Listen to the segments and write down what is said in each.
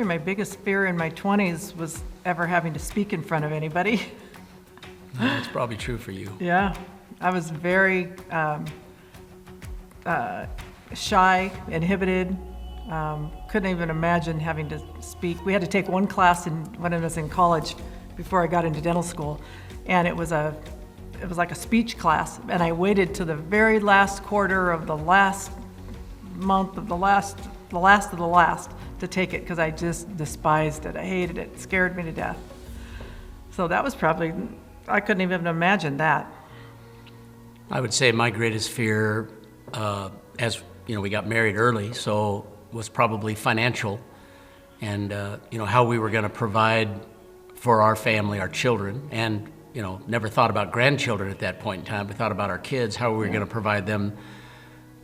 Probably my biggest fear in my 20s was ever having to speak in front of anybody. That's probably true for you. Yeah, I was very shy, inhibited. Couldn't even imagine having to speak. We had to take one class when I was in college before I got into dental school, and it was like a speech class, and I waited to the very last quarter of the last month of the last to take it because I just despised it. I hated it. It scared me to death. So that was probably, I couldn't even imagine that. I would say my greatest fear, as you know, we got married early, so was probably financial, and how we were going to provide for our family, our children, and never thought about grandchildren at that point in time. We thought about our kids, how we were going to provide them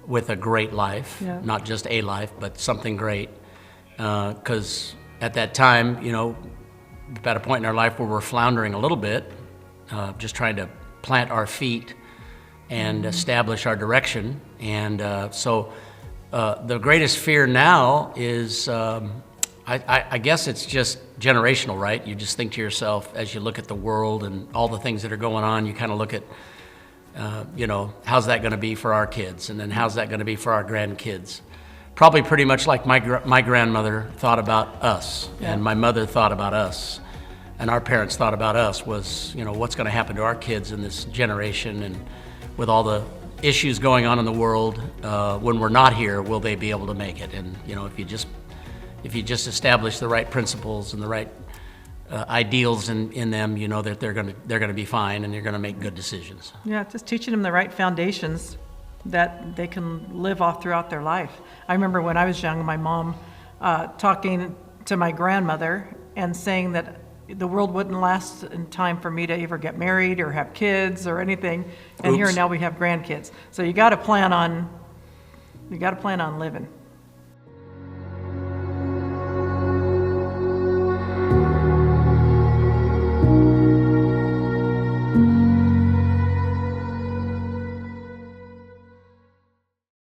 with a great life, not just a life, but something great. Because at that time, at a point in our life where we're floundering a little bit, just trying to plant our feet and establish our direction. And so the greatest fear now is, I guess it's just generational, right? You just think to yourself, as you look at the world and all the things that are going on, you kind of look at, how's that going to be for our kids? And then how's that going to be for our grandkids? Probably pretty much like my grandmother thought about us, and my mother thought about us, and our parents thought about us was, what's going to happen to our kids in this generation, and with all the issues going on in the world, when we're not here, will they be able to make it? And if you just establish the right principles and the right ideals in them, that they're going to be fine and they're going to make good decisions. Yeah, just teaching them the right foundations that they can live off throughout their life. I remember when I was young, my mom talking to my grandmother and saying that the world wouldn't last in time for me to ever get married or have kids or anything. And here now we have grandkids. So you got to plan on living.